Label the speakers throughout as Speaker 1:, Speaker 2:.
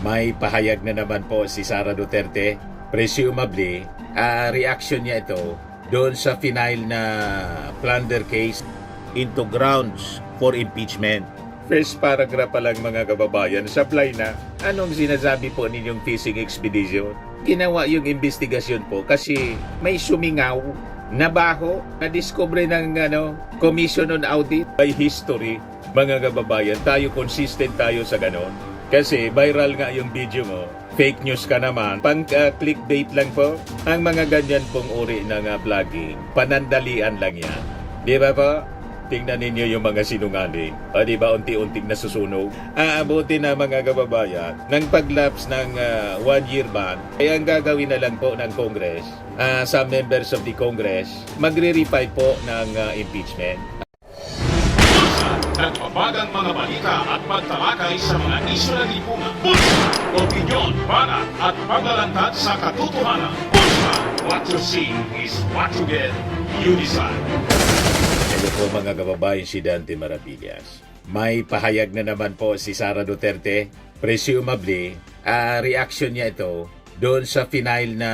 Speaker 1: May pahayag na naman po si Sara Duterte. Presumably, reaction niya ito doon sa final na plunder case into grounds for impeachment. First paragraph pa lang mga kababayan, supply na. Anong sinasabi po ninyong fishing expedition? Ginawa yung investigasyon po kasi may sumingaw na baho na discover ng Commission on Audit. By history, mga kababayan, tayo consistent tayo sa ganon. Kasi viral nga yung video mo, fake news ka naman, clickbait lang po. Ang mga ganyan pong uri ng vlogging, panandalian lang yan. Di ba po? Tingnan ninyo yung mga sinungaling. O di ba unti-unting nasusunog? Aabuti na mga kababayan ng paglaps ng 1-year ban. Kaya ang gagawin na lang po ng Congress, some members of the Congress, magre-refile po ng impeachment.
Speaker 2: Nagbabagang mga balita at pagtalakay sa mga isyu ng lipunan. Bulsa! Opinyon, banat at paglalantad sa katotohanan. Bulsa! What you see is what you get. You decide.
Speaker 1: Ito po mga kababayan, si Dante Maravillas. May pahayag na naman po si Sara Duterte. Presumably, reaction niya ito doon sa final na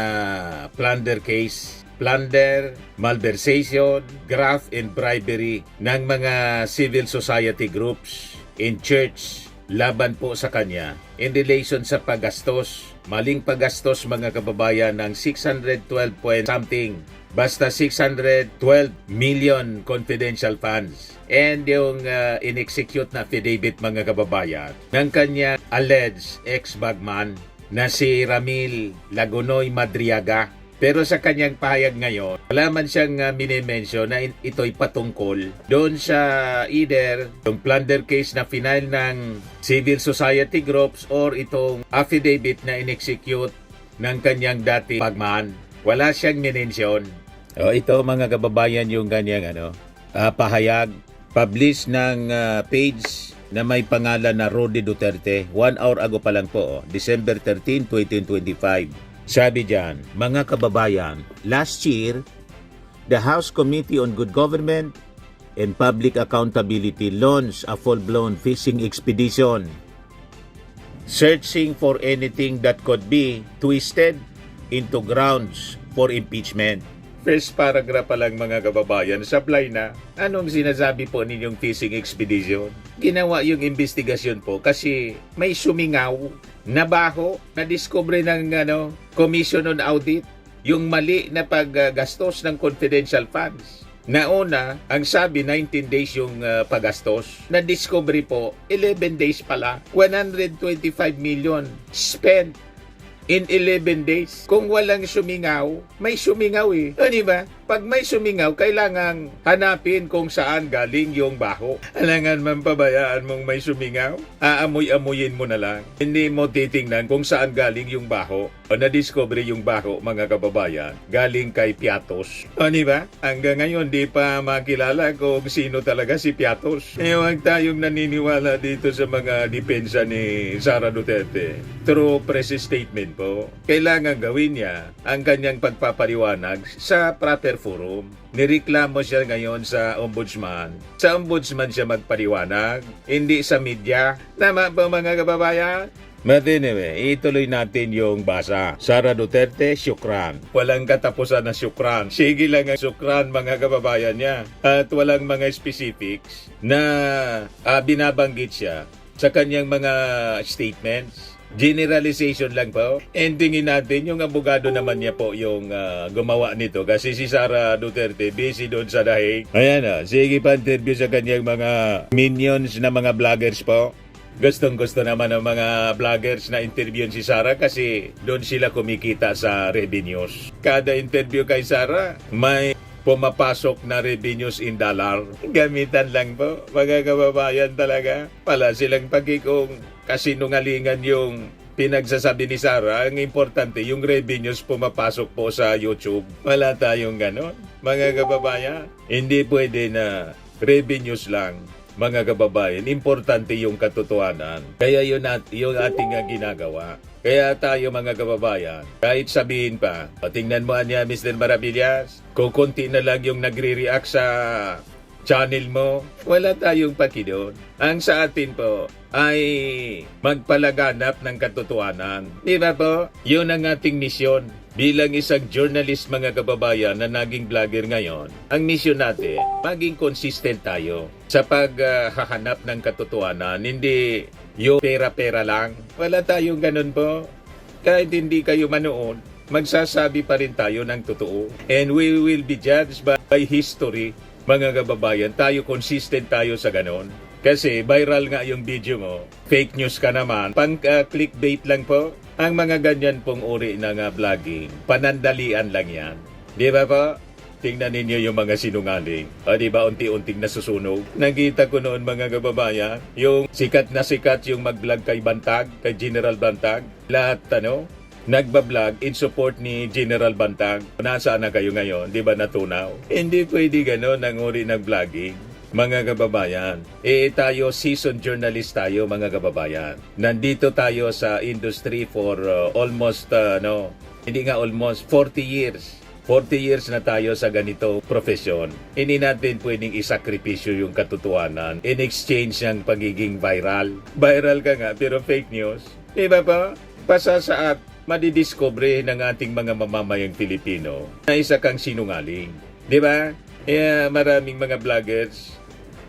Speaker 1: plunder case. Plunder, malversation, graft and bribery ng mga civil society groups in church laban po sa kanya in relation sa paggastos, maling paggastos mga kababayan ng 612 point something, basta 612 million confidential funds. And yung in-execute na affidavit mga kababayan ng kanya alleged ex-bagman na si Ramil Lagunoy Madriaga. Pero sa kanyang pahayag ngayon, wala man siyang minimension na ito'y patungkol doon sa either yung plunder case na final ng civil society groups or itong affidavit na in-execute ng kanyang dati bagman. Wala siyang minensyon. Ito mga kababayan yung kanyang pahayag. Publish ng page na may pangalan na Rody Duterte. 1 hour ago pa lang po, December 13, 2025. Sabi diyan, mga kababayan, last year, the House Committee on Good Government and Public Accountability launched a full-blown fishing expedition, searching for anything that could be twisted into grounds for impeachment. First paragraph pa lang mga kababayan, supply na. Anong sinasabi po ninyong fishing expedition? Ginawa yung investigasyon po kasi may sumingaw na baho na discover ng Commission on Audit yung mali na paggastos ng confidential funds. Nauna, ang sabi 19 days yung paggastos. Na-discovery po, 11 days pala. 125 million spent in 11 days. Kung walang sumingaw, may sumingaw eh. O diba? Pag may sumingaw, kailangang hanapin kung saan galing yung baho. Alangan man pabayaan mong may sumingaw, aamoy-amoyin mo na lang. Hindi mo titingnan kung saan galing yung baho. O na-discover yung baho, mga kababayan, galing kay Piatos. O diba? Hanggang ngayon, di pa makilala kung sino talaga si Piatos. Huwag tayong naniniwala dito sa mga depensa ni Sara Duterte. Through press statement po, kailangan gawin niya ang kanyang pagpapaliwanag sa proper forum. Nireklamo siya ngayon sa ombudsman. Sa ombudsman siya magpaliwanag, hindi sa media. Tama ba mga kababayan? But anyway, ituloy natin yung basa. Sara Duterte, syukran. Walang katapusan na syukran. Sige lang ang syukran mga kababayan niya. At walang mga specifics na binabanggit siya sa kanyang mga statements. Generalization lang po. And tingin natin yung abogado naman niya po yung gumawa nito. Kasi si Sara Duterte busy doon sa dahig. Ayan sige pa interview sa kanyang mga minions na mga vloggers po. Gustong-gusto naman ng mga vloggers na interviewin si Sara kasi doon sila kumikita sa revenues. Kada interview kay Sara, may pumapasok na revenues in dollar. Gamitan lang po, mga kababayan talaga. Pala silang pagkikong kasinungalingan yung pinagsasabi ni Sara. Ang importante, yung revenues pumapasok po sa YouTube. Wala tayong ganon, mga kababayan. Hindi pwede na revenues lang. Mga kababayan, importante yung katotohanan. Kaya yun yung ating ginagawa. Kaya tayo mga kababayan, kahit sabihin pa, tingnan mo niya Mr. Maravillas, kung konti na lang yung nagre-react sa channel mo, wala tayong paki doon. Ang sa atin po, ay magpalaganap ng katotohanan. Di ba po? Yun ang ating misyon. Bilang isang journalist mga kababayan na naging vlogger ngayon, ang misyon natin, maging consistent tayo sa paghahanap ng katotohanan. Hindi yung pera-pera lang. Wala tayong ganun po. Kahit hindi kayo manood, magsasabi pa rin tayo ng totoo. And we will be judged by history, mga kababayan. Tayo, consistent tayo sa ganon. Kasi viral nga yung video mo, fake news ka naman, pang-clickbait lang po. Ang mga ganyan pong uri ng vlogging, panandalian lang yan. Di ba po? Tingnan ninyo yung mga sinungaling. O di ba unti-unting nasusunog? Nakita ko noon mga kababayan, yung sikat na sikat yung mag-vlog kay Bantag, kay General Bantag. Lahat nagbablog in support ni General Bantag. Nasaan na kayo ngayon? Di ba natunaw? Hindi pwede gano'n ang uri ng vlogging. Mga kababayan, tayo seasoned journalist tayo mga kababayan. Nandito tayo sa industry for almost, hindi nga almost, 40 years. 40 years na tayo sa ganito profesyon. Hindi natin pwedeng isakripisyo yung katotohanan in exchange ng pagiging viral. Viral ka nga pero fake news. Di ba pa? Pasasaat, madidiscover ng ating mga mamamayang Pilipino na isa kang sinungaling. Di ba? Maraming mga vloggers,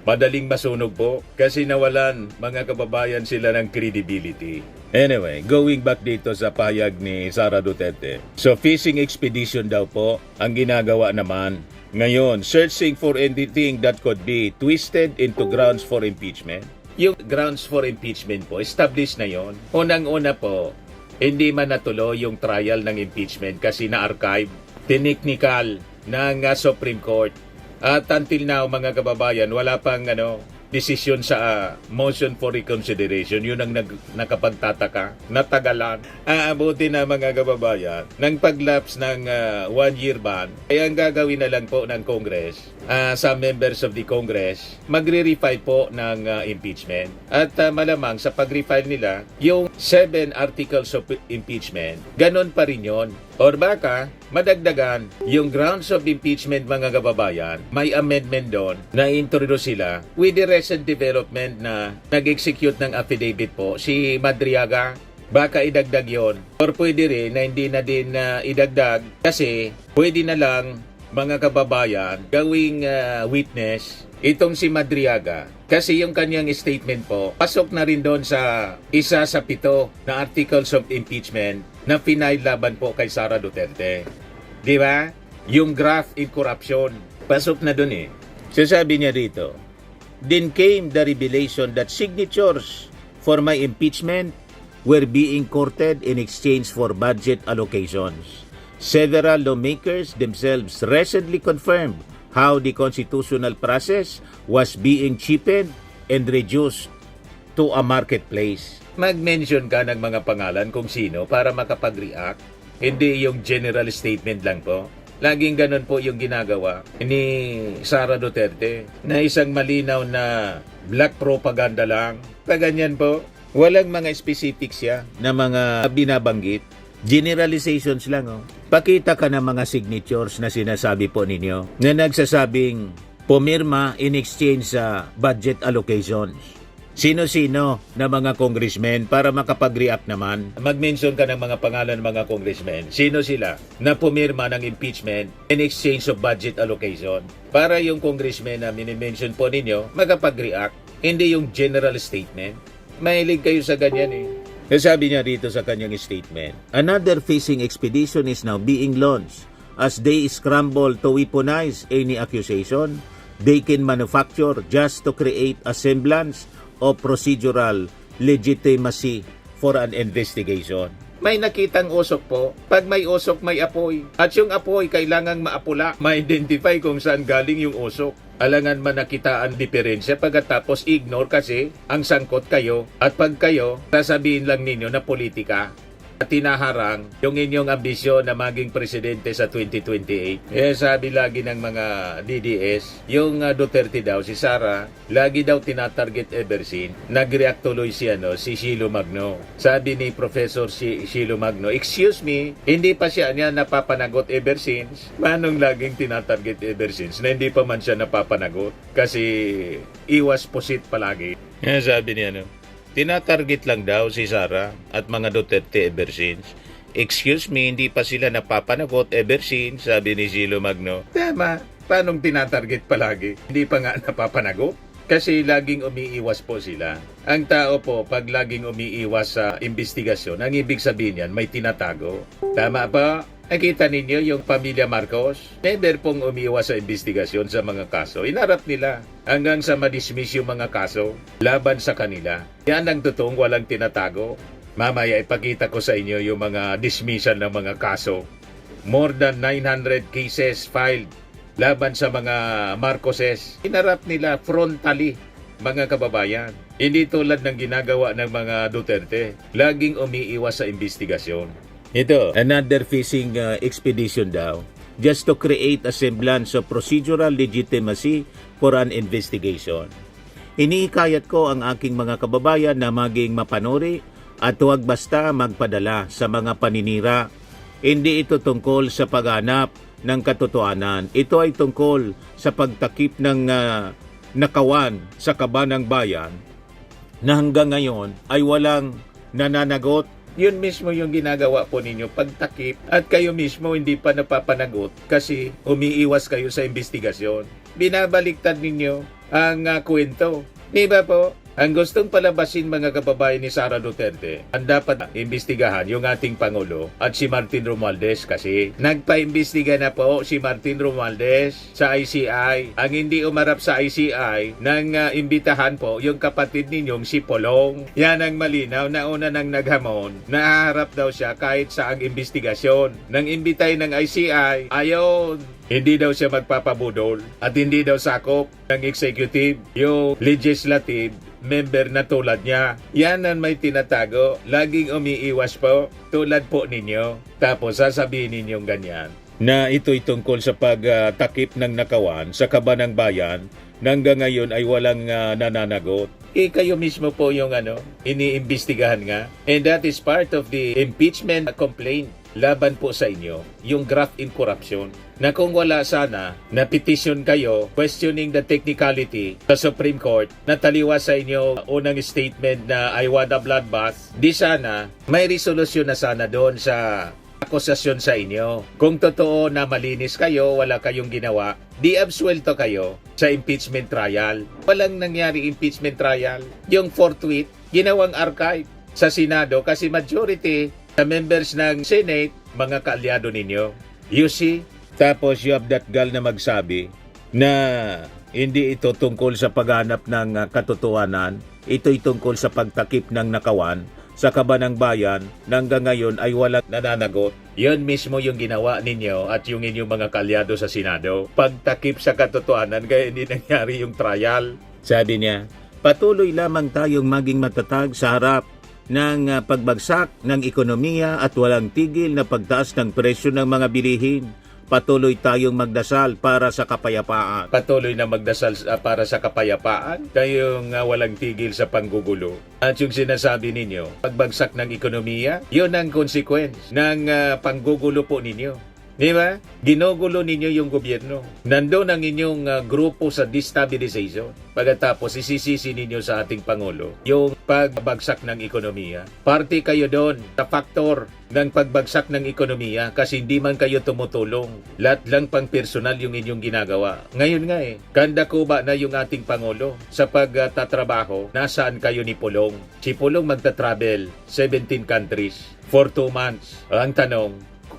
Speaker 1: madaling masunog po kasi nawalan mga kababayan sila ng credibility. Anyway, going back dito sa pahayag ni Sara Duterte. So fishing expedition daw po ang ginagawa naman. Ngayon, searching for anything that could be twisted into grounds for impeachment. Yung grounds for impeachment po, established na yon. Unang-una po, hindi man natuloy yung trial ng impeachment kasi na-archive, technical ng Supreme Court. At until now, mga kababayan, wala pang desisyon sa motion for reconsideration. Yun ang nakapagtataka. Natagalan. Aabuti na mga kababayan ng paglaps ng 1-year ban. Kaya ang gagawin na lang po ng Congress, sa members of the Congress, magre-refile po ng impeachment. At malamang sa pag-refile nila, yung 7 articles of impeachment, ganon pa rin yun. Or baka, madagdagan yung grounds of impeachment mga kababayan, may amendment doon na introduce sila with the recent development na nag-execute ng affidavit po si Madriaga. Baka idagdag yon. Or pwede rin na hindi na din idagdag kasi pwede na lang mga kababayan gawing witness itong si Madriaga. Kasi yung kanyang statement po, pasok na rin doon sa isa sa 7 na articles of impeachment na final laban po kay Sara Duterte. Di ba? Yung graft in corruption. Pasok na doon eh. So sabi niya dito, then came the revelation that signatures for my impeachment were being courted in exchange for budget allocations. Several lawmakers themselves recently confirmed how the constitutional process was being cheapened and reduced to a marketplace. Mag-mention ka ng mga pangalan kung sino para makapag-react. Hindi yung general statement lang po. Laging ganun po yung ginagawa ni Sara Duterte na isang malinaw na black propaganda lang. Ganyan po. Walang mga specifics siya na mga binabanggit. Generalizations lang Pakita ka ng mga signatures na sinasabi po ninyo na nagsasabing pumirma in exchange sa budget allocations. Sino-sino na mga congressmen para makapag-react naman? Mag-mention ka ng mga pangalan ng mga congressmen. Sino sila na pumirma ng impeachment in exchange of budget allocation? Para yung congressmen na minimension po ninyo, makapag-react. Hindi yung general statement. Mahilig kayo sa ganyan eh. Sabi niya dito sa kanyang statement, another fishing expedition is now being launched as they scramble to weaponize any accusation they can manufacture just to create a semblance of procedural legitimacy for an investigation. May nakitang usok po. Pag may usok, may apoy. At yung apoy, kailangang maapula. Ma-identify kung saan galing yung usok. Alangan man nakita ang diferensya pagkatapos ignore kasi ang sangkot kayo. At pag kayo, sasabihin lang ninyo na politika. At tinaharang yung inyong ambisyon na maging presidente sa 2028. Sabi lagi ng mga DDS, yung Duterte daw, si Sara, lagi daw tinatarget ever since. Nag-react tuloy si Shilo Magno. Sabi ni Professor Shilo Magno, excuse me, hindi pa siya niya napapanagot ever since. Manong laging tinatarget ever since na hindi pa man siya napapanagot? Kasi iwas pusit palagi. Sabi niya, Tinatarget lang daw si Sara at mga Duterte ever since. Excuse me, hindi pa sila napapanagot ever since, sabi ni Zilo Magno. Tama, paanong tinatarget palagi? Hindi pa nga napapanagot? Kasi laging umiiwas po sila. Ang tao po, pag laging umiiwas sa investigasyon, ang ibig sabihin yan, may tinatago. Tama ba? Nakita ninyo yung pamilya Marcos? Never pong umiiwas sa investigasyon sa mga kaso. Inarap nila hanggang sa madismiss yung mga kaso laban sa kanila. Yan ang totoong walang tinatago. Mamaya ipakita ko sa inyo yung mga dismissal ng mga kaso. More than 900 cases filed laban sa mga Marcoses. Inarap nila frontally, mga kababayan. Hindi tulad ng ginagawa ng mga Duterte. Laging umiiwas sa investigasyon. Ito, another fishing expedition daw, just to create a semblance of procedural legitimacy for an investigation. Iniikayat ko ang aking mga kababayan na maging mapanuri at huwag basta magpadala sa mga paninira. Hindi ito tungkol sa paghanap ng katotohanan. Ito ay tungkol sa pagtakip ng nakawan sa kabanang bayan na hanggang ngayon ay walang nananagot. Yun mismo yung ginagawa po ninyo, pagtakip, at kayo mismo hindi pa napapanagot kasi umiiwas kayo sa investigasyon. Binabaliktad ninyo ang kwento. Di ba po? Ang gustong palabasin mga kababayan ni Sara Duterte, ang dapat imbestigahan yung ating Pangulo at si Martin Romualdez kasi nagpa-imbestiga na po si Martin Romualdez sa ICI. Ang hindi umarap sa ICI nang imbitahan po yung kapatid ninyong si Polong. Yan ang malinaw na una nang naghamon. Nahaharap daw siya kahit sa ang investigasyon. Nang imbitay ng ICI, ayon, hindi daw siya magpapabudol at hindi daw sakop ng executive, yung legislative member na tulad niya. Yan ang may tinatago. Laging umiiwas po tulad po ninyo. Tapos sasabihin ninyong ganyan na ito'y tungkol sa pagtakip ng nakawan sa kabanang bayan na hanggang ngayon ay walang nananagot. Kayo mismo po yung iniimbestigahan nga. And that is part of the impeachment complaint laban po sa inyo, yung graft in corruption. Na kung wala sana, na petition kayo questioning the technicality sa Supreme Court, na taliwas sa inyo unang statement na I want a bloodbath, di sana may resolusyon na sana doon sa akusasyon sa inyo. Kung totoo na malinis kayo, wala kayong ginawa, di absuelto kayo sa impeachment trial. Walang nangyari impeachment trial. Yung forthwith, ginawang archive sa Senado kasi majority sa members ng Senate, mga kaalyado ninyo. You see? Tapos you have that gal na magsabi na hindi ito tungkol sa paghanap ng katotohanan, ito'y tungkol sa pagtakip ng nakawan sa kabanang bayan na hanggang ngayon ay walang nananagot. Yun mismo yung ginawa ninyo at yung inyong mga kaalyado sa Senado. Pagtakip sa katotohanan kaya hindi nangyari yung trial. Sabi niya, patuloy lamang tayong maging matatag sa harap ng pagbagsak ng ekonomiya at walang tigil na pagtaas ng presyo ng mga bilihin. Patuloy tayong magdasal para sa kapayapaan. Patuloy na magdasal para sa kapayapaan. Kayong walang tigil sa panggugulo. At yung sinasabi ninyo, pagbagsak ng ekonomiya, yun ang consequence ng panggugulo po ninyo. Di ba? Ginugulo ninyo yung gobyerno. Nandun ang inyong grupo sa destabilization. Pagkatapos, isisisi ninyo sa ating Pangulo yung pagbagsak ng ekonomiya. Party kayo doon sa faktor ng pagbagsak ng ekonomiya kasi hindi man kayo tumutulong. Lahat lang pang personal yung inyong ginagawa. Ngayon nga kanda ko ba na yung ating Pangulo sa pagtatrabaho, nasaan kayo ni Pulong? Si Pulong magta-travel 17 countries for 2 months. Ang tanong,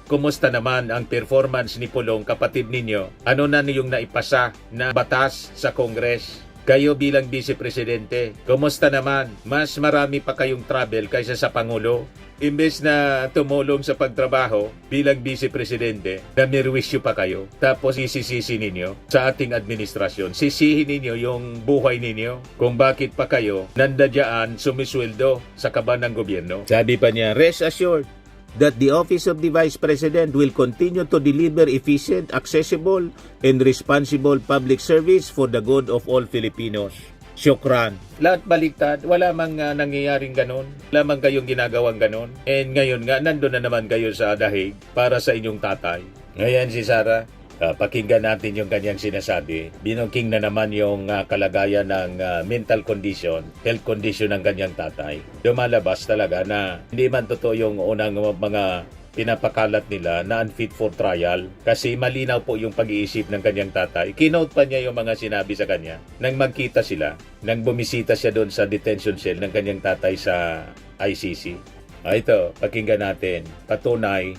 Speaker 1: kumusta naman ang performance ni Pulong, kapatid ninyo? Ano na yung naipasa na batas sa Congress? Kayo bilang Vice Presidente, kumusta naman? Mas marami pa kayong travel kaysa sa Pangulo. Imbes na tumulong sa pagtrabaho bilang Vice Presidente, namirwisyo pa kayo. Tapos isisisi ninyo sa ating administrasyon. Sisihin ninyo yung buhay ninyo kung bakit pa kayo nandadyan sumisweldo sa kaban ng gobyerno. Sabi pa niya, rest assured that the Office of the Vice President will continue to deliver efficient, accessible, and responsible public service for the good of all Filipinos. Syukran. Lahat baliktad. Wala mang nangyayaring ganon. Wala mang kayong ginagawang ganon. And ngayon nga, nandun na naman kayo sa dahig para sa inyong tatay. Ngayon si Sara, Pakinggan natin yung kanyang sinasabi. Binungking na naman yung kalagayan ng mental condition, health condition ng kanyang tatay. Lumalabas talaga na hindi man totoo yung unang mga pinapakalat nila na unfit for trial kasi malinaw po yung pag-iisip ng kanyang tatay. Kinote pa niya yung mga sinabi sa kanya nang magkita sila, nang bumisita siya doon sa detention cell ng kanyang tatay sa ICC. Ito, pakinggan natin. Patunay,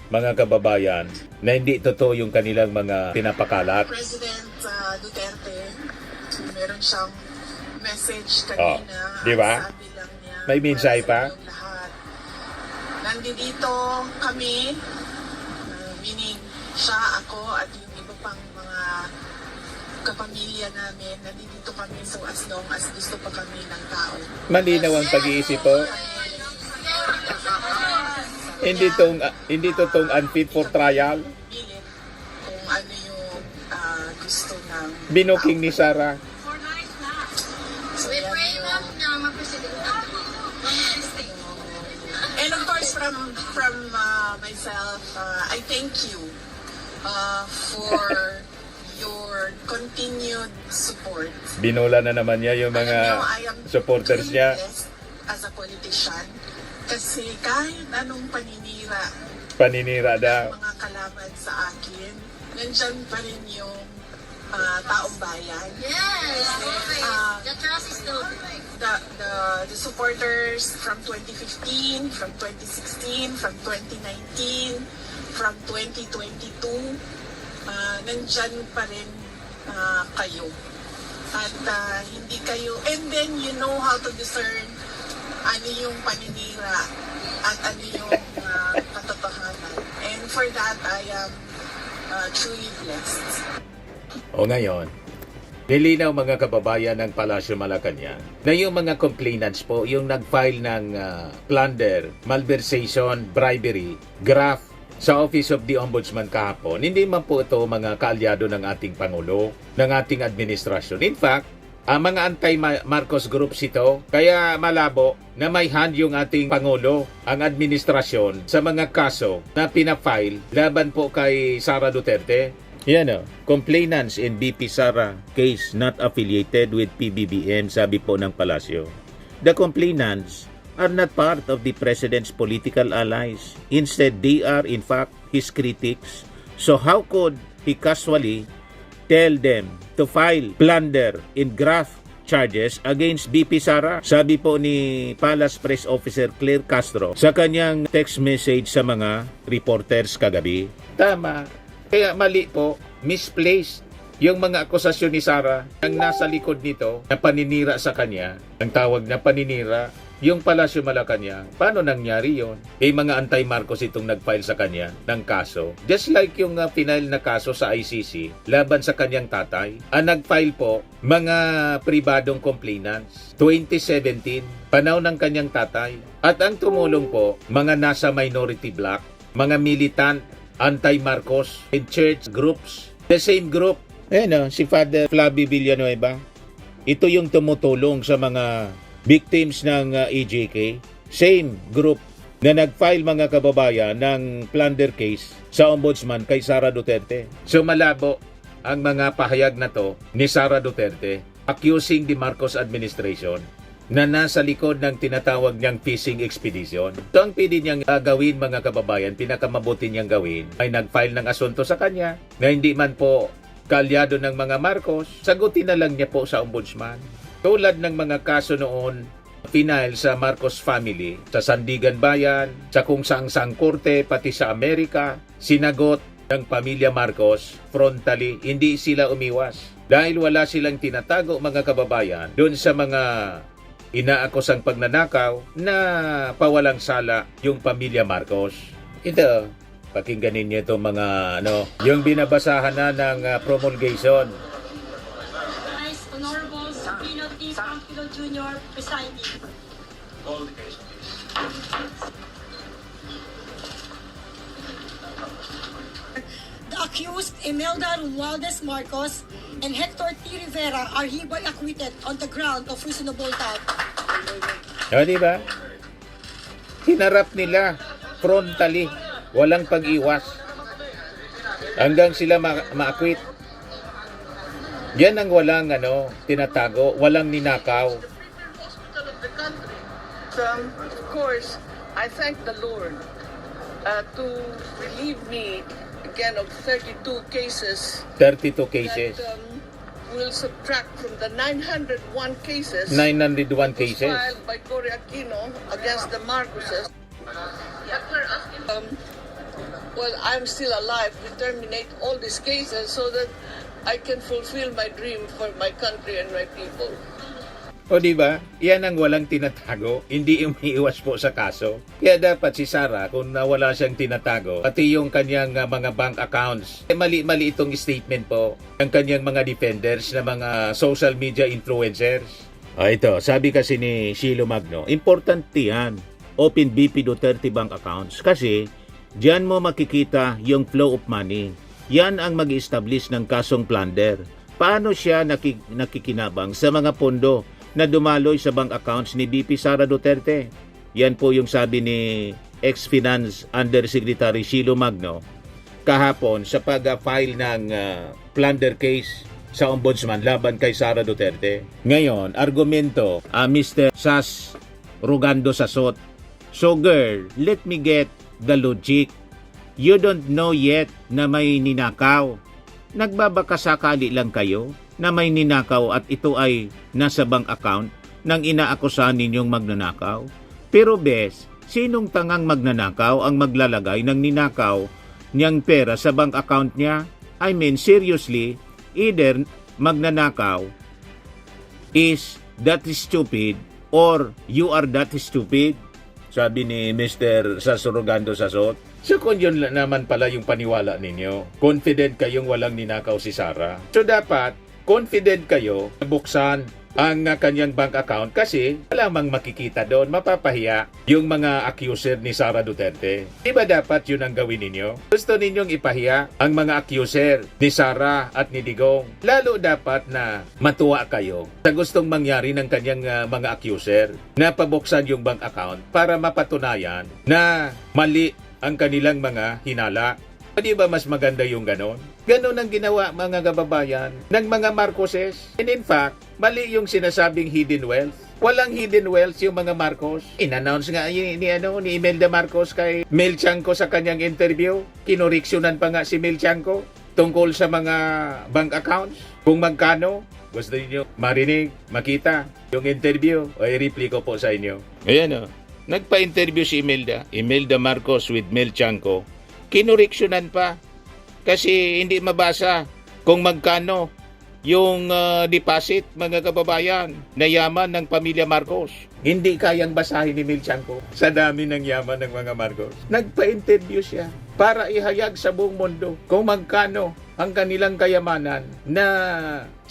Speaker 1: mga kababayan, na hindi totoo yung kanilang mga pinapakalat.
Speaker 3: President Duterte, meron siyang message kanina.
Speaker 1: Di ba?
Speaker 3: Sabi lang niya,
Speaker 1: May mensahe pa?
Speaker 3: para sa inyong lahat. Nandito kami, meaning siya, ako, at yung iba pang mga kapamilya namin. Nandito kami so as long as gusto pa kami ng tao.
Speaker 1: Malinaw ang pag-iisip po. Hindi totoong unfit for trial.
Speaker 3: Pilit kung ano yung gusto ng
Speaker 1: Binuking ni Sara.
Speaker 3: So, yan yung- And of course, from myself, I thank you for your continued support.
Speaker 1: Binula na naman niya yung
Speaker 3: Alam
Speaker 1: mga
Speaker 3: niyo, I am
Speaker 1: supporters
Speaker 3: truly
Speaker 1: niya.
Speaker 3: blessed as a politician kasi kahit anong
Speaker 1: Paninira daw.
Speaker 3: mga kalaban sa akin, nandyan pa rin yung taong bayan.
Speaker 4: Yes!
Speaker 3: Ah,
Speaker 4: The trust is still
Speaker 3: The supporters from 2015, from 2016, from 2019, from 2022, nandyan pa rin kayo. At hindi kayo, and then you know how to discern ano yung paninira at ano yung katotohanan. And for that, I am truly blessed.
Speaker 1: O ngayon, nilinaw mga kababayan ng Palasyo Malacanang na yung mga complainants po, yung nag-file ng plunder, malversation, bribery, graft sa Office of the Ombudsman kahapon, hindi man po ito mga kaalyado ng ating Pangulo, ng ating administrasyon. In fact, mga anti-Marcos groups ito, kaya malabo na may hand yung ating Pangulo, ang administrasyon, sa mga kaso na pinafile laban po kay Sara Duterte. Yan o, complainants in BP Sara case not affiliated with PBBM, sabi po ng Palasyo. The complainants are not part of the President's political allies. Instead, they are in fact his critics. So how could he casually tell them to file plunder and graft charges against BP Sara? Sabi po ni Palace Press Officer Claire Castro sa kanyang text message sa mga reporters kagabi. Tama. Kaya mali po, misplaced yung mga akusasyon ni Sara ang nasa likod nito na paninira sa kanya. Ang tawag na paninira, yung Palasyo Malacanang. Paano nangyari yon? Mga anti-Marcos itong nag-file sa kanya ng kaso. Just like yung final na kaso sa ICC laban sa kanyang tatay. Ang nag-file po, mga pribadong complainants. 2017, panahon ng kanyang tatay. At ang tumulong po, mga nasa minority bloc, mga militant, anti-Marcos, and church groups. The same group. Si Father Flavio Villanueva. Ito yung tumutulong sa mga victims ng EJK. Same group na nag-file mga kababayan ng plunder case sa ombudsman kay Sara Duterte. So malabo ang mga pahayag na to ni Sara Duterte accusing the Marcos administration na nasa likod ng tinatawag niyang fishing expedition. Ito ang pwede niyang gawin mga kababayan, pinakamabuti niyang gawin ay nag-file ng asunto sa kanya na hindi man po kaalyado ng mga Marcos, sagutin na lang niya po sa ombudsman. Tulad ng mga kaso noon, final sa Marcos family, sa Sandigan Bayan, sa kung saang korte, pati sa Amerika, sinagot ng pamilya Marcos frontally, hindi sila umiwas. Dahil wala silang tinatago mga kababayan doon sa mga inaakusang pagnanakaw na pawalang sala yung pamilya Marcos. Ito, pakinggan ninyo itong mga yung binabasahan na ng promulgation.
Speaker 4: Vice Honorable Pino T. Pampilo Jr. presiding. The accused Imelda Romualdez Marcos and Hector T. Rivera are hereby acquitted on the ground of reasonable doubt.
Speaker 1: Di ba? Hinarap nila frontally, walang pag-iwas. Hanggang sila ma-acquit. Yan ang walang tinatago, walang ninakaw.
Speaker 5: Hospital of the country. Of course, I thank the Lord to relieve me again of 32 cases
Speaker 1: 32 cases.
Speaker 5: that will subtract from the 901 cases
Speaker 1: 901 cases.
Speaker 5: filed by Cory Aquino against the Marcoses. We're asking, well, I'm still alive to terminate all these cases so that I can fulfill my dream for my country and my people.
Speaker 1: O di ba? Yan ang walang tinatago, hindi umiiwas po sa kaso. Kaya dapat si Sara, kung wala siyang tinatago, pati yung kanyang mga bank accounts, mali-mali itong statement po ng kanyang mga defenders na mga social media influencers. Ito, sabi kasi ni Shilo Magno, importante yan, open BP Duterte bank accounts kasi diyan mo makikita yung flow of money. Yan ang mag-establish ng kasong plunder. Paano siya nakikinabang sa mga pondo na dumaloy sa bank accounts ni BP Sara Duterte? Yan po yung sabi ni ex-finance undersecretary Shilo Magno kahapon sa pag-file ng plunder case sa ombudsman laban kay Sara Duterte. Ngayon, argumento, Mr. Sas Rugando Sasot. So girl, let me get the logic. You don't know yet na may ninakaw. Nagbabakasakali lang kayo na may ninakaw at ito ay nasa bank account ng inaakusahan ninyong magnanakaw. Pero bes, sinong tangang magnanakaw ang maglalagay ng ninakaw niyang pera sa bank account niya? I mean, seriously, either magnanakaw is that stupid or you are that stupid, sabi ni Mr. Sasurugando Sasot. So kung yun naman pala yung paniwala ninyo, confident kayong walang ninakaw si Sara. So dapat, confident kayo na buksan ang kanyang bank account kasi alamang makikita doon, mapapahiya yung mga accuser ni Sara Duterte. Di ba dapat yun ang gawin ninyo? Gusto ninyong ipahiya ang mga accuser ni Sara at ni Digong. Lalo dapat na matuwa kayo sa gustong mangyari ng kanyang mga accuser na pabuksan yung bank account para mapatunayan na mali ang kanilang mga hinala. Di ba mas maganda yung ganon? Ganon ang ginawa mga kababayan ng mga Marcoses. And in fact, mali yung sinasabing hidden wealth. Walang hidden wealth yung mga Marcos. In-announce nga ni Imelda Marcos kay Mel Tiangco sa kanyang interview. Kinoriksyonan pa nga si Mel Tiangco tungkol sa mga bank accounts. Kung magkano, gusto niyo marinig, makita yung interview. O i-reply ko po sa inyo. Ayan o. Nagpa-interview si Imelda Marcos with Mel Tiangco. Kinoriksyonan pa kasi hindi mabasa kung magkano yung deposit, mga kababayan, na yaman ng pamilya Marcos. Hindi kayang basahin ni Mel Tiangco sa dami ng yaman ng mga Marcos. Nagpa-interview siya para ihayag sa buong mundo kung magkano ang kanilang kayamanan na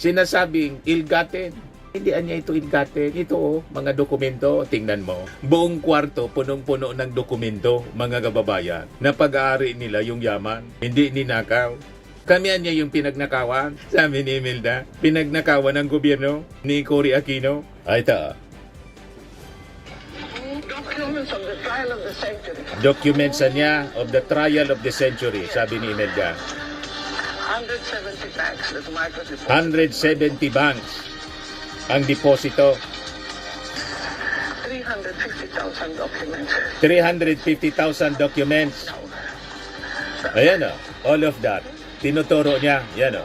Speaker 1: sinasabing ill-gotten. Hindi niya ito ill-gotten. Ito mga dokumento, tingnan mo. Buong kwarto, punong-puno ng dokumento, mga kababayan, na pag-aari nila yung yaman. Hindi ninakaw. Kami niya yung pinagnakawan, sabi ni Imelda. Pinagnakawan ng gobyerno ni Cory Aquino. Ay, ito.
Speaker 5: Documents of the trial of the century.
Speaker 1: Documents niya of the trial of the century, sabi ni Imelda.
Speaker 5: 170 banks that Marcos is
Speaker 1: 170 banks ang deposito.
Speaker 5: 350,000 documents.
Speaker 1: 350,000 documents. Ayan o, all of that. Tinuturo niya, yan o.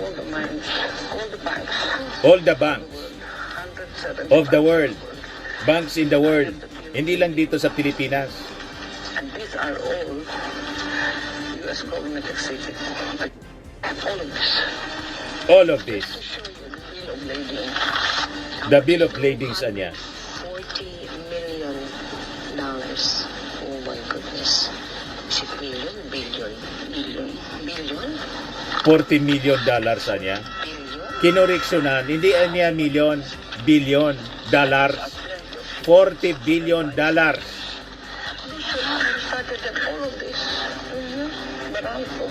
Speaker 5: All the mines, all the banks.
Speaker 1: All the banks
Speaker 5: 170
Speaker 1: of the
Speaker 5: banks.
Speaker 1: world. Banks in the world. Hindi lang dito sa Pilipinas.
Speaker 5: And these are all U.S. government exhibits. All of this.
Speaker 1: All of this.
Speaker 5: To show you the bill of lading.
Speaker 1: The bill of ladings niya.
Speaker 6: $40 million. Oh my goodness. Is it million? Billion? Billion? Billion?
Speaker 1: $40 million niya.
Speaker 6: Billion?
Speaker 1: Kinoriksyonan, hindi niya million, billion, dollars. $40 billion.
Speaker 5: This should have started at all of this. Barangko.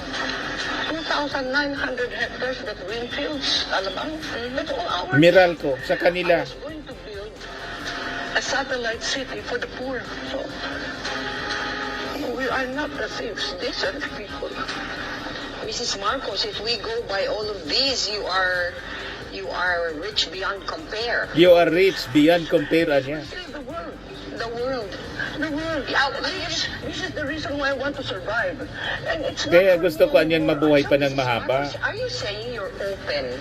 Speaker 5: 2,900 hectares that greenfields, alamang, that's all ours.
Speaker 1: Meralco, sa kanila.
Speaker 5: I was going to build a satellite city for the poor. So, we are not the thieves. These are the people.
Speaker 6: Mrs. Marcos, if we go by all of these, you are rich beyond compare.
Speaker 1: You are rich beyond compare niya.
Speaker 5: See, the world.
Speaker 6: The world.
Speaker 5: The world. This is the reason why I want to survive. And it's not
Speaker 1: Kaya
Speaker 5: for
Speaker 1: gusto ko
Speaker 5: me.
Speaker 1: anyang mabuhay pa ng mahaba.
Speaker 6: Are you saying you're open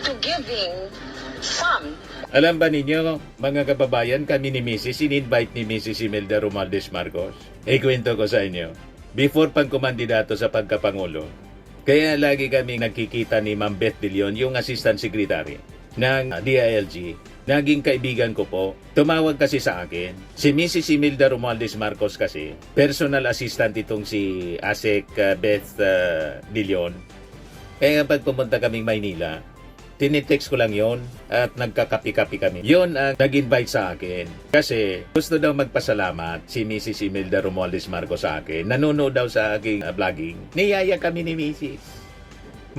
Speaker 6: to giving some?
Speaker 1: Alam ba ninyo, mga kababayan, kami ni Mrs. in-invite ni Mrs. Imelda Romualdez Marcos. Ikwento ko sa inyo. Before pang kumandidato sa pagkapangulo, kaya lagi kami nagkikita ni Ma'am Beth De Leon, yung Assistant Secretary ng DILG. Naging kaibigan ko po. Tumawag kasi sa akin. Si Mrs. Imelda Romualdez Marcos kasi, personal assistant itong si ASEC Beth De Leon. Kaya pag pumunta kaming Maynila, tinitext ko lang yon at nagkakapi-kapi kami. Yon ang nag-invite sa akin. Kasi gusto daw magpasalamat si Mrs. Imelda Romualdez Marcos sa akin. Nanonood daw sa aking vlogging. Niyaya kami ni Mrs.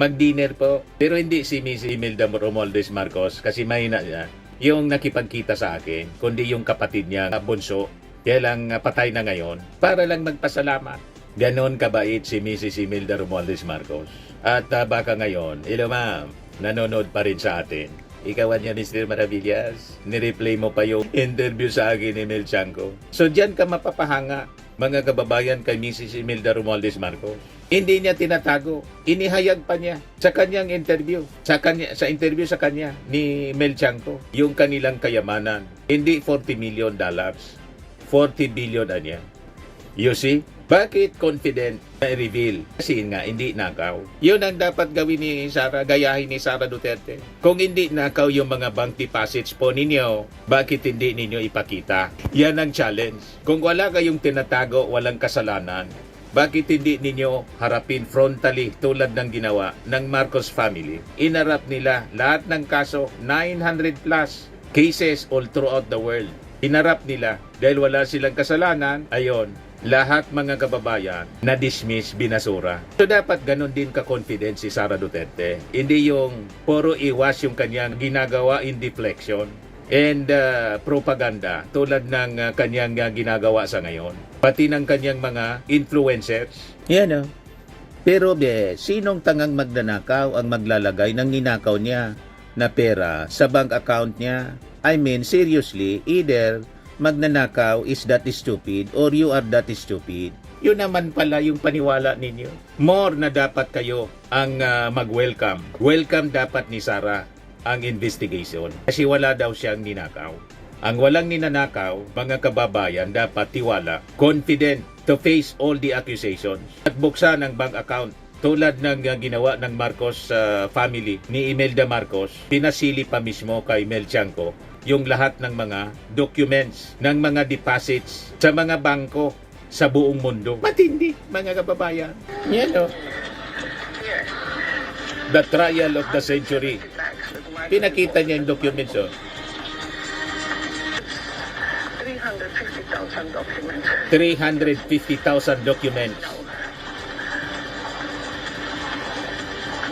Speaker 1: Mag-dinner po. Pero hindi si Mrs. Imelda Romualdez Marcos kasi mahina niya yung nakipagkita sa akin, kundi yung kapatid niya, bunso. Kaya lang patay na ngayon para lang magpasalamat. Ganon kabait si Mrs. Imelda Romualdez Marcos. At baka ngayon, hello ma'am, nanonood pa rin sa atin. Ikaw niya, Mr. Maravillas. Nireplay mo pa yung interview sa akin ni Mel Chanco. So diyan ka mapapahanga, mga kababayan, kay Mrs. Imelda Romualdez Marcos. Hindi niya tinatago. Inihayag pa niya sa kanyang interview. Sa interview sa kanya ni Mel Chanco. Yung kanilang kayamanan. Hindi $40 million. 40 billion niya. You see? Bakit confident na reveal? Kasi nga, hindi nakaw. Yun ang dapat gawin ni Sara, gayahin ni Sara Duterte. Kung hindi nakaw yung mga bank deposits po ninyo, bakit hindi ninyo ipakita? Yan ang challenge. Kung wala kayong tinatago, walang kasalanan, bakit hindi ninyo harapin frontally tulad ng ginawa ng Marcos family? Inarap nila lahat ng kaso, 900 plus cases all throughout the world. Inarap nila dahil wala silang kasalanan, ayon, lahat mga kababayan na dismiss, binasura. So dapat ganun din ka-confident si Sara Duterte. Hindi yung puro iwas yung kanyang ginagawa in deflection and propaganda tulad ng kanyang ginagawa sa ngayon. Pati ng kanyang mga influencers. Yan o. Pero sinong tangang magnanakaw ang maglalagay ng ninakaw niya na pera sa bank account niya? I mean, seriously, either magnanakaw is that stupid or you are that stupid. Yun naman pala yung paniwala ninyo. More na dapat kayo ang mag-welcome. Welcome dapat ni Sara ang investigation. Kasi wala daw siyang ninakaw. Ang walang ninanakaw, mga kababayan, dapat tiwala, confident to face all the accusations. At buksan ang bank account tulad ng ginawa ng Marcos family ni Imelda Marcos, pinasili pa mismo kay Mel Chanco yung lahat ng mga documents ng mga deposits sa mga bangko sa buong mundo. Matindi, mga kababayan. Yan o. The trial of the century. Pinakita niya yung documents o.
Speaker 5: 350,000 documents.
Speaker 1: 350,000 documents.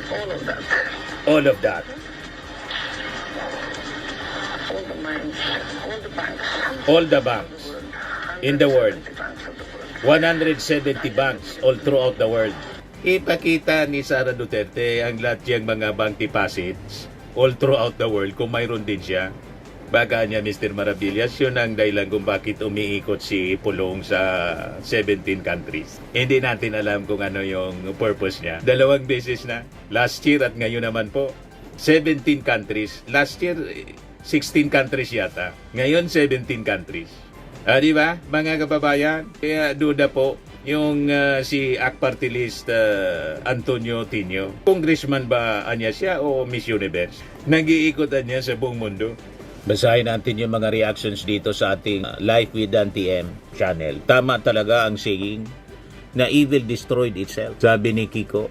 Speaker 5: All of that.
Speaker 1: All of that.
Speaker 5: All the mines. All the banks.
Speaker 1: All the banks in the world. 170 banks all throughout the world. Ipakita ni Sara Duterte ang lahat yung mga bank deposits all throughout the world kung mayroon din siya. Baka niya, Mr. Maravillas, yun ang dahilan kung bakit umiikot si Pulong sa 17 countries. Hindi natin alam kung ano yung purpose niya. 2 beses na. Last year at ngayon naman po, 17 countries. Last year, 16 countries yata. Ngayon, 17 countries. Di ba, mga kababayan? Kaya duda po yung si ACT Party List Antonio Tino. Congressman ba anya siya o Miss Universe? Nag-iikot niya sa buong mundo. Basahin natin yung mga reactions dito sa ating Life with Dan TM channel. Tama talaga ang saying na evil destroyed itself. Sabi ni Kiko,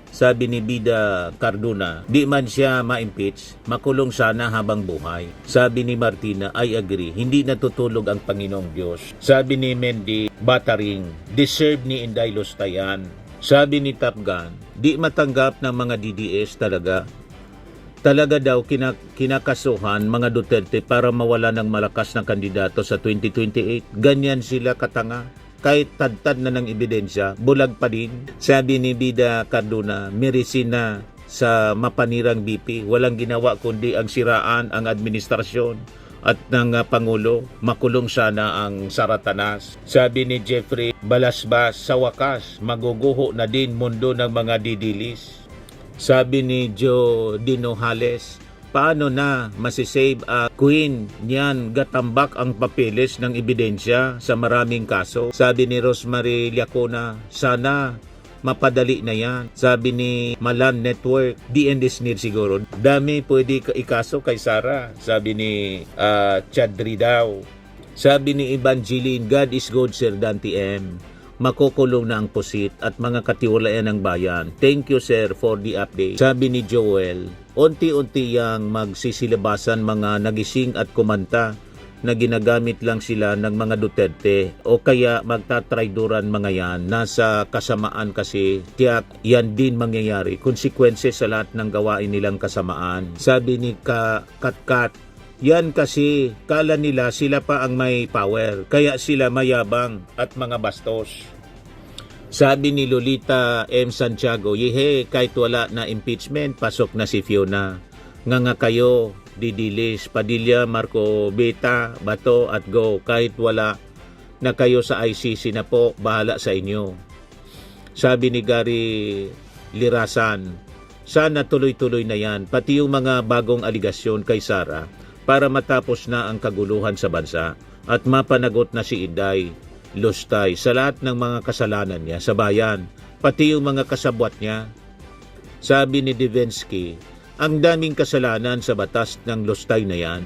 Speaker 1: sabi ni Bida Cardona, di man siya ma-impeach, makulong sana habang buhay. Sabi ni Martina, I agree, hindi natutulog ang Panginoong Diyos. Sabi ni Mendy Bataring, deserve ni Inday Lustayan. Sabi ni Top Gun, di matanggap ng mga DDS talaga. Talaga daw kinakasuhan mga Duterte para mawala ng malakas na kandidato sa 2028. Ganyan sila katanga.
Speaker 7: kahit tad-tad na ng ebidensya, bulag pa din. Sabi ni Bida Cardona, meresina sa mapanirang BP, walang ginawa kundi ang siraan ang administrasyon at ng Pangulo, makulong sana ang Saratanas. Sabi ni Jeffrey Balasbas, sa wakas, maguguho na din mundo ng mga didilis. Sabi ni Joe Dinojales, paano na masisave a Queen niyan gatambak ang papeles ng ebidensya sa maraming kaso? Sabi ni Rosemary Liacona, sana mapadali na yan. Sabi ni Malan Network, DND Snir siguro. Dami pwede ikaso kay Sara. Sabi ni Chadri daw. Sabi ni Evangeline, God is good, Sir Dante M. Makukulong na ang pusit at mga katiwalayan ng bayan. Thank you, sir, for the update. Sabi ni Joel, unti-unti yang magsisilabasan mga nagising at kumanta na ginagamit lang sila ng mga Duterte o kaya magtatrayduran mga yan. Nasa kasamaan kasi, tiyak yan din mangyayari. Konsekwensya sa lahat ng gawain nilang kasamaan. Sabi ni Katkat, yan kasi kala nila sila pa ang may power, kaya sila mayabang at mga bastos. Sabi ni Lolita M. Santiago, yehe, kahit wala na impeachment, pasok na si Fiona. Nga kayo, Didilis, Padilla, Marco Beta, Bato at Go. Kahit wala na kayo sa ICC na po, bahala sa inyo. Sabi ni Gary Lirasan, sana tuloy-tuloy na yan, pati yung mga bagong aligasyon kay Sara para matapos na ang kaguluhan sa bansa at mapanagot na si Inday Lustay sa lahat ng mga kasalanan niya sa bayan, pati yung mga kasabwat niya. Sabi ni Divensky, ang daming kasalanan sa batas ng Lustay na yan.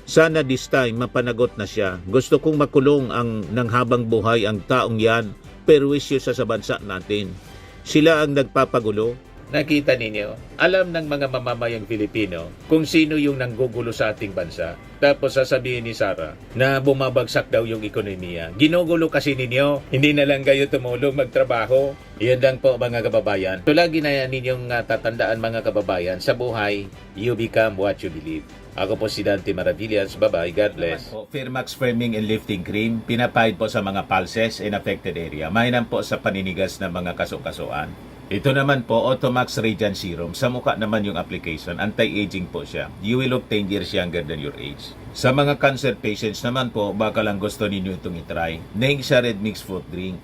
Speaker 7: Sana this time mapanagot na siya. Gusto kong makulong ang nang habang buhay ang taong yan, perwisyo sa bansa natin. Sila ang nagpapagulo.
Speaker 1: Nakita ninyo, alam ng mga mamamayang Pilipino kung sino yung nanggugulo sa ating bansa. Tapos sasabihin ni Sara na bumabagsak daw yung ekonomiya. Ginugulo kasi ninyo, hindi na lang kayo tumulong magtrabaho. Yan lang po mga kababayan. So lagi na ninyong tatandaan mga kababayan, sa buhay, you become what you believe. Ako po si Dante Maravillas. Bye-bye. God bless. Firmax Firming and Lifting Cream, pinapahid po sa mga pulses in affected area. Mainam po sa paninigas ng mga kaso-kasuan. Ito naman po, Automax Radiant Serum. Sa mukha naman yung application. Anti-aging po siya. You will look 10 years younger than your age. Sa mga cancer patients naman po, baka lang gusto ninyo itong itry. Nengsia Red Mix Fruit Drink.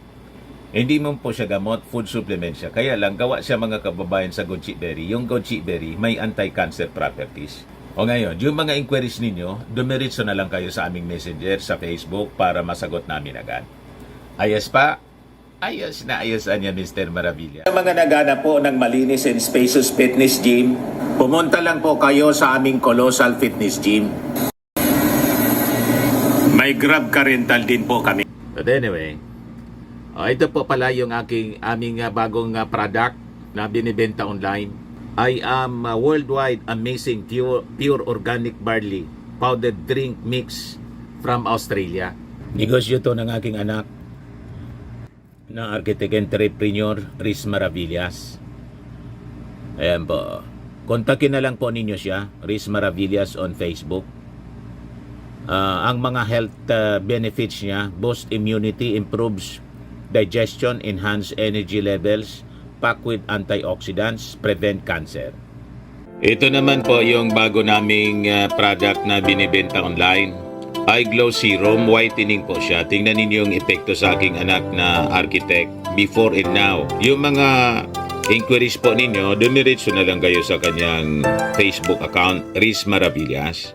Speaker 1: Hindi mo po siya gamot, food supplement siya. Kaya lang, gawa siya mga kababayan sa goji berry. Yung goji berry may anti-cancer properties. O ngayon, yung mga inquiries ninyo, dumiritso na lang kayo sa aming messenger sa Facebook para masagot namin agad. Ayos pa? Ayos na ayos niya, Mr. Maravilla. Sa mga nagana po ng malinis and spacious fitness gym, pumunta lang po kayo sa aming Colossal Fitness Gym. May Grab car rental din po kami. But anyway, ito po pala yung aming bagong product na binibenta online. I am worldwide amazing pure organic barley powdered drink mix from Australia. Negosyo to ng aking anak na architect entrepreneur Riz Maravillas. Ayan po. Kontakin na lang po ninyo siya, Riz Maravillas on Facebook. Ang mga health benefits niya, boost immunity, improves digestion, enhance energy levels, pack with antioxidants, prevent cancer. Ito naman po yung bago naming product na binibenta online. Eye Glow Serum, whitening po siya. Tingnan ninyo yung epekto sa aking anak na architect before and now. Yung mga inquiries po ninyo, dumiretso na lang kayo sa kanyang Facebook account, Riz Maravillas.